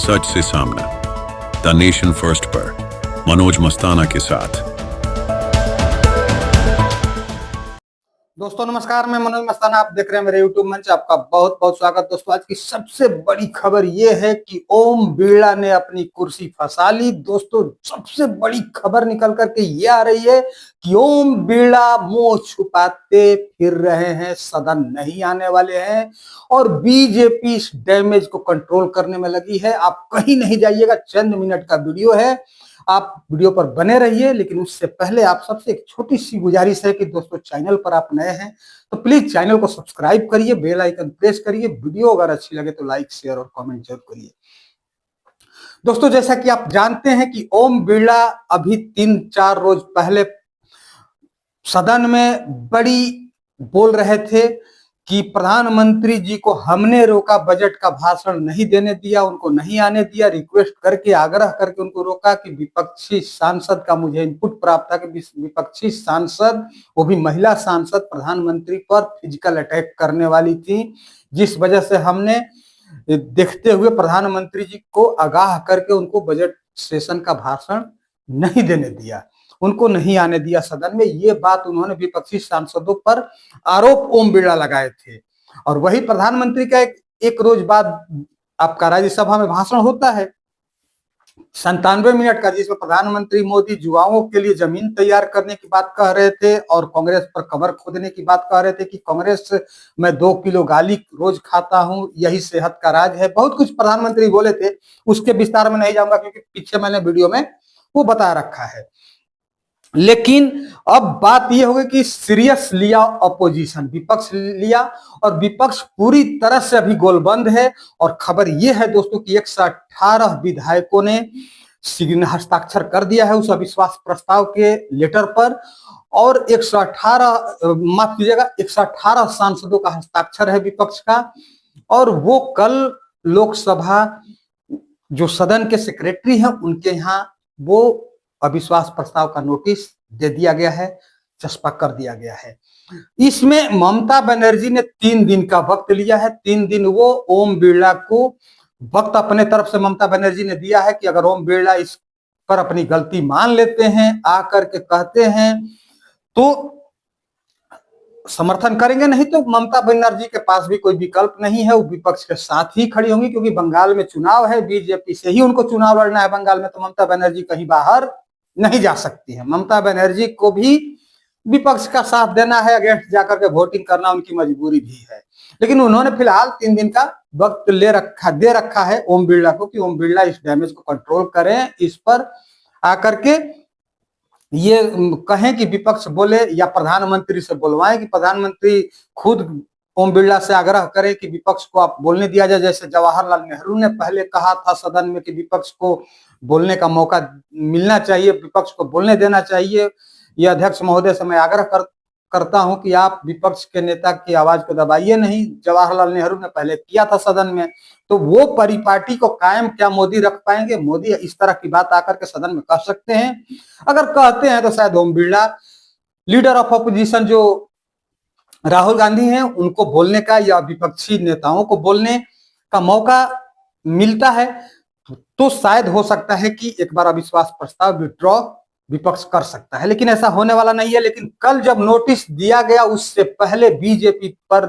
सच से सामना, the nation first पर मनोज मस्ताना के साथ। दोस्तों नमस्कार, मैं मनोज मस्ताना, आप देख रहे हैं मेरे यूट्यूब मंच। आपका बहुत बहुत स्वागत। दोस्तों आज की सबसे बड़ी खबर यह है कि ओम बिरला ने अपनी कुर्सी फंसा ली। दोस्तों सबसे बड़ी खबर निकल करके ये आ रही है कि ओम बिरला मुंह छुपाते फिर रहे हैं, सदन नहीं आने वाले हैं और बीजेपी इस डैमेज को कंट्रोल करने में लगी है। आप कहीं नहीं जाइएगा, चंद मिनट का वीडियो है, आप वीडियो पर बने रहिए। लेकिन उससे पहले आप सबसे एक छोटी सी गुजारिश है कि दोस्तों चैनल पर आप नए हैं तो प्लीज चैनल को सब्सक्राइब करिए, बेल आइकन प्रेस करिए। वीडियो अगर अच्छी लगे तो लाइक शेयर और कमेंट जरूर करिए। दोस्तों जैसा कि आप जानते हैं कि ओम बिरला अभी 3-4 रोज पहले सदन में बड़ी बोल रहे थे कि प्रधानमंत्री जी को हमने रोका, बजट का भाषण नहीं देने दिया, उनको नहीं आने दिया, रिक्वेस्ट करके आग्रह करके उनको रोका कि विपक्षी सांसद का मुझे इनपुट प्राप्त था कि विपक्षी सांसद, वो भी महिला सांसद, प्रधानमंत्री पर फिजिकल अटैक करने वाली थी, जिस वजह से हमने देखते हुए प्रधानमंत्री जी को आगाह करके उनको बजट सेशन का भाषण नहीं देने दिया, उनको नहीं आने दिया सदन में। ये बात उन्होंने विपक्षी सांसदों पर आरोप ओम बिरला लगाए थे। और वही प्रधानमंत्री का एक रोज बाद आपका राज्यसभा में भाषण होता है 97 मिनट का, जिसमें प्रधानमंत्री मोदी युवाओं के लिए जमीन तैयार करने की बात कह रहे थे और कांग्रेस पर कबर खोदने की बात कह रहे थे कि कांग्रेस मैं 2 किलो गाली रोज खाता हूं, यही सेहत का राज है। बहुत कुछ प्रधानमंत्री बोले थे, उसके विस्तार में नहीं जाऊंगा क्योंकि पीछे मैंने वीडियो में वो बता रखा है। लेकिन अब बात यह होगी कि सीरियस लिया अपोजिशन, विपक्ष लिया, और विपक्ष पूरी तरह से अभी गोलबंद है। और खबर यह है दोस्तों कि 118 विधायकों ने हस्ताक्षर कर दिया है उस अविश्वास प्रस्ताव के लेटर पर, और 118 सांसदों का हस्ताक्षर है विपक्ष का। और वो कल लोकसभा जो सदन के सेक्रेटरी हैं उनके यहाँ वो अविश्वास प्रस्ताव का नोटिस दे दिया गया है, चस्पा कर दिया गया है। इसमें ममता बनर्जी ने 3 दिन का वक्त लिया है। 3 दिन वो ओम बिरला को वक्त अपने तरफ से ममता बनर्जी ने दिया है कि अगर ओम बिरला इस पर अपनी गलती मान लेते हैं, आकर के कहते हैं तो समर्थन करेंगे, नहीं तो ममता बनर्जी के पास भी कोई विकल्प नहीं है, वो विपक्ष के साथ ही खड़ी होंगी। क्योंकि बंगाल में चुनाव है, बीजेपी से ही उनको चुनाव लड़ना है बंगाल में, तो ममता बनर्जी कहीं बाहर नहीं जा सकती है। ममता बनर्जी को भी विपक्ष का साथ देना है, अगेंस्ट जाकर के वोटिंग करना उनकी मजबूरी भी है। लेकिन उन्होंने फिलहाल 3 दिन का वक्त दे रखा है ओम बिरला को कि ओम बिरला इस डैमेज को कंट्रोल करें, इस पर आकर के ये कहें कि विपक्ष बोले या प्रधानमंत्री से बुलवाएं कि प्रधानमंत्री खुद ओम बिरला से आग्रह करें कि विपक्ष को आप बोलने दिया जाए। जैसे जवाहरलाल नेहरू ने पहले कहा था सदन में कि विपक्ष को बोलने का मौका मिलना चाहिए, विपक्ष को बोलने देना चाहिए। यह अध्यक्ष महोदय से मैं आग्रह करता हूं कि आप विपक्ष के नेता की आवाज को दबाइए नहीं। जवाहरलाल नेहरू ने पहले किया था सदन में, तो वो परिपाटी को कायम क्या मोदी रख पाएंगे? मोदी इस तरह की बात आकर के सदन में कह सकते हैं। अगर कहते हैं तो शायद Om Birla, leader of opposition जो राहुल गांधी हैं, उनको बोलने का या विपक्षी नेताओं को बोलने का मौका मिलता है तो शायद हो सकता है कि एक बार अविश्वास प्रस्ताव विड्रॉ विपक्ष कर सकता है। लेकिन ऐसा होने वाला नहीं है। लेकिन कल जब नोटिस दिया गया उससे पहले बीजेपी पर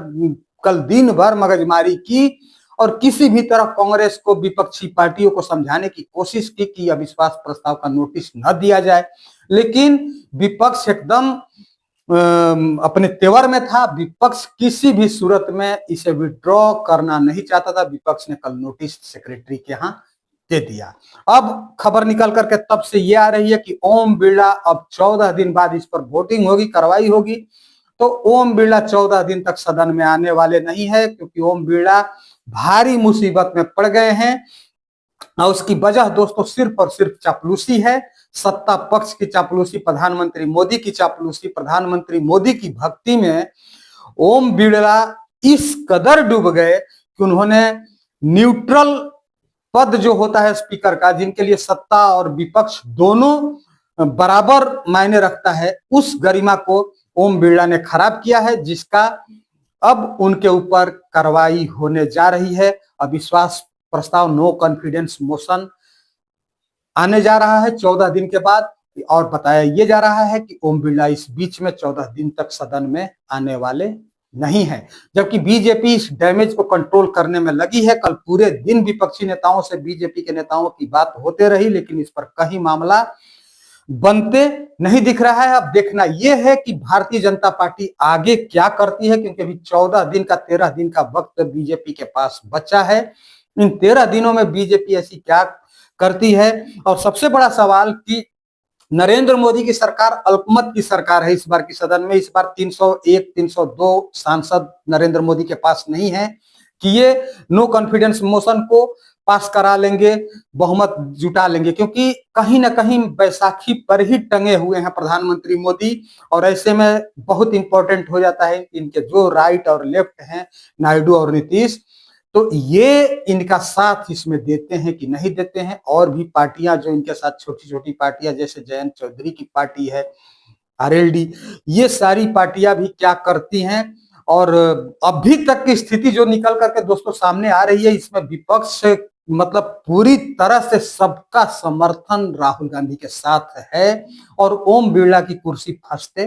कल दिन भर मगजमारी की और किसी भी तरह कांग्रेस को, विपक्षी पार्टियों को समझाने की कोशिश की कि अविश्वास प्रस्ताव का नोटिस न दिया जाए। लेकिन विपक्ष एकदम अपने तेवर में था। विपक्ष किसी भी सूरत में इसे विड्रॉ करना नहीं चाहता था। विपक्ष ने कल नोटिस सेक्रेटरी के यहाँ दे दिया। अब खबर निकल करके तब से ये आ रही है कि ओम बिरला अब 14 दिन बाद इस पर वोटिंग होगी, कार्रवाई होगी। तो ओम बिरला 14 दिन तक सदन में आने वाले नहीं है, क्योंकि ओम बिरला भारी मुसीबत में पड़ गए हैं। और उसकी वजह दोस्तों सिर्फ और सिर्फ चापलूसी है, सत्ता पक्ष की चापलूसी, प्रधानमंत्री मोदी की चापलूसी। प्रधानमंत्री मोदी की भक्ति में ओम बिरला इस कदर डूब गए कि उन्होंने न्यूट्रल पद जो होता है स्पीकर का, जिनके लिए सत्ता और विपक्ष दोनों बराबर मायने रखता है, उस गरिमा को ओम बिरला ने खराब किया है, जिसका अब उनके ऊपर कार्रवाई होने जा रही है। अविश्वास प्रस्ताव नो कॉन्फिडेंस मोशन आने जा रहा है 14 दिन के बाद, और बताया ये जा रहा है कि ओम बिरला इस बीच में 14 दिन तक सदन में आने वाले नहीं है। जबकि बीजेपी इस डैमेज को कंट्रोल करने में लगी है। कल पूरे दिन विपक्षी नेताओं से बीजेपी के नेताओं की बात होते रही, लेकिन इस पर कहीं मामला बनते नहीं दिख रहा है। अब देखना यह है कि भारतीय जनता पार्टी आगे क्या करती है, क्योंकि अभी 14 दिन का 13 दिन का वक्त बीजेपी के पास बचा है। इन 13 दिनों में बीजेपी ऐसी क्या करती है। और सबसे बड़ा सवाल कि नरेंद्र मोदी की सरकार अल्पमत की सरकार है। इस बार की सदन में इस बार 301 302 सांसद नरेंद्र मोदी के पास नहीं है कि ये नो कॉन्फिडेंस मोशन को पास करा लेंगे, बहुमत जुटा लेंगे, क्योंकि कहीं ना कहीं बैसाखी पर ही टंगे हुए हैं प्रधानमंत्री मोदी। और ऐसे में बहुत इंपॉर्टेंट हो जाता है इनके जो राइट और लेफ्ट हैं, नायडू और नीतीश, तो ये इनका साथ इसमें देते हैं कि नहीं देते हैं। और भी पार्टियां जो इनके साथ, छोटी छोटी पार्टियां जैसे जयंत चौधरी की पार्टी है आरएलडी, ये सारी पार्टियां भी क्या करती हैं। और अभी तक की स्थिति जो निकल करके दोस्तों सामने आ रही है, इसमें विपक्ष मतलब पूरी तरह से सबका समर्थन राहुल गांधी के साथ है और ओम बिरला की कुर्सी फंसते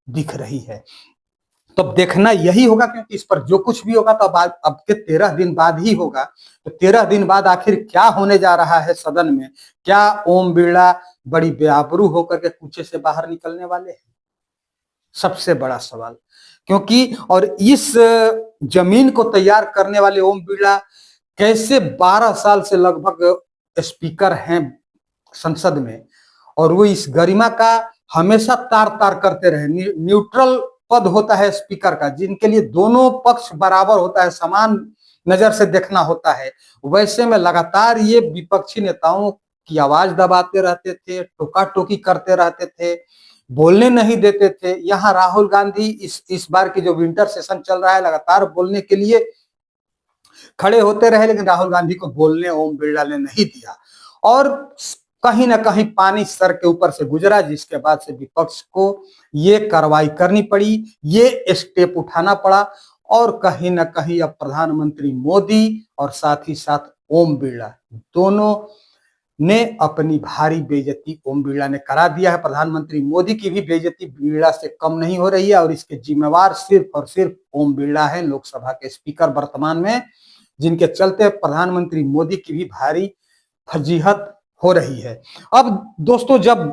दिख रही है। तो अब देखना यही होगा, क्योंकि इस पर जो कुछ भी होगा तो अब के 13 दिन बाद ही होगा। तो 13 दिन बाद आखिर क्या होने जा रहा है सदन में, क्या ओम बिरला बड़ी बेआबरू होकर के कूचे से बाहर निकलने वाले हैं, सबसे बड़ा सवाल। क्योंकि और इस जमीन को तैयार करने वाले ओम बिरला कैसे 12 साल से लगभग स्पीकर हैं संसद में, और वो इस गरिमा का हमेशा तार तार करते रहे। न्यूट्रल पद होता है स्पीकर का, जिनके लिए दोनों पक्ष बराबर होता है, समान नजर से देखना होता है। वैसे में लगातार ये विपक्षी नेताओं की आवाज दबाते रहते थे, टोका टोकी करते रहते थे, बोलने नहीं देते थे। यहाँ राहुल गांधी इस बार की जो विंटर सेशन चल रहा है, लगातार बोलने के लिए खड़े होते रहे, लेकिन राहुल गांधी को बोलने ओम बिरला ने नहीं दिया। और कहीं ना कहीं पानी सर के ऊपर से गुजरा, जिसके बाद से विपक्ष को ये कार्रवाई करनी पड़ी, ये स्टेप उठाना पड़ा। और कहीं ना कहीं अब प्रधानमंत्री मोदी और साथ ही साथ ओम बिरला दोनों ने अपनी भारी बेइज्जती ओम बिरला ने करा दिया है। प्रधानमंत्री मोदी की भी बेइज्जती बिरला से कम नहीं हो रही है, और इसके जिम्मेवार सिर्फ और सिर्फ ओम बिरला है, लोकसभा के स्पीकर वर्तमान में, जिनके चलते प्रधानमंत्री मोदी की भी भारी फजीहत हो रही है। अब दोस्तों जब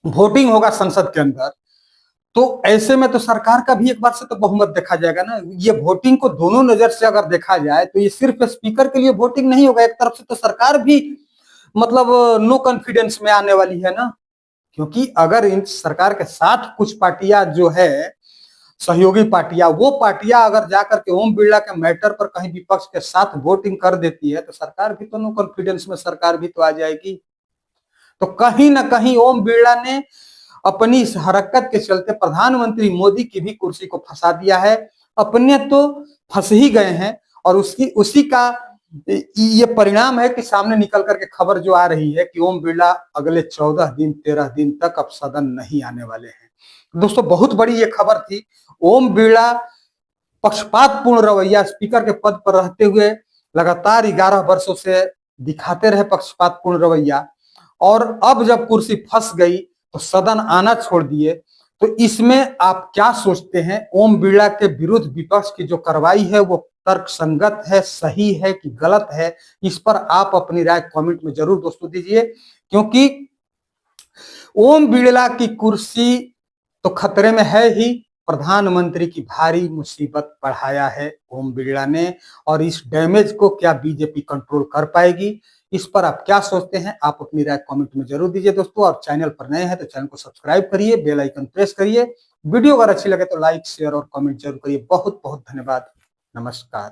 वोटिंग होगा संसद के अंदर, तो ऐसे में तो सरकार का भी एक बार से तो बहुमत देखा जाएगा ना। ये वोटिंग को दोनों नजर से अगर देखा जाए तो ये सिर्फ स्पीकर के लिए वोटिंग नहीं होगा, एक तरफ से तो सरकार भी मतलब नो कॉन्फिडेंस में आने वाली है ना। क्योंकि अगर इन सरकार के साथ कुछ पार्टियां जो है सहयोगी पार्टियां, वो पार्टियां अगर जाकर के ओम बिरला के मैटर पर कहीं विपक्ष के साथ वोटिंग कर देती है, तो सरकार भी तो नो कॉन्फिडेंस में सरकार भी तो आ जाएगी। तो कहीं ना कहीं ओम बिरला ने अपनी इस हरकत के चलते प्रधानमंत्री मोदी की भी कुर्सी को फंसा दिया है। अपने तो फंस ही गए हैं, और उसी का ये परिणाम है कि सामने निकल करके खबर जो आ रही है कि ओम बिरला अगले 14 दिन 13 दिन तक अब सदन नहीं आने वाले हैं। दोस्तों बहुत बड़ी ये खबर थी। ओम बिरला पक्षपातपूर्ण रवैया स्पीकर के पद पर रहते हुए लगातार 11 वर्षों से दिखाते रहे पक्षपातपूर्ण रवैया, और अब जब कुर्सी फंस गई तो सदन आना छोड़ दिए। तो इसमें आप क्या सोचते हैं? ओम बिरला के विरुद्ध विपक्ष की जो कार्रवाई है वो तर्कसंगत है, सही है कि गलत है? इस पर आप अपनी राय कमेंट में जरूर दोस्तों दीजिए, क्योंकि ओम बिरला की कुर्सी तो खतरे में है ही, प्रधानमंत्री की भारी मुसीबत बढ़ाया है ओम बिरला ने। और इस डैमेज को क्या बीजेपी कंट्रोल कर पाएगी? इस पर आप क्या सोचते हैं? आप अपनी राय कमेंट में जरूर दीजिए दोस्तों। और चैनल पर नए हैं तो चैनल को सब्सक्राइब करिए, बेल आइकन प्रेस करिए। वीडियो अगर अच्छी लगे तो लाइक शेयर और कमेंट जरूर करिए। बहुत बहुत धन्यवाद। नमस्कार।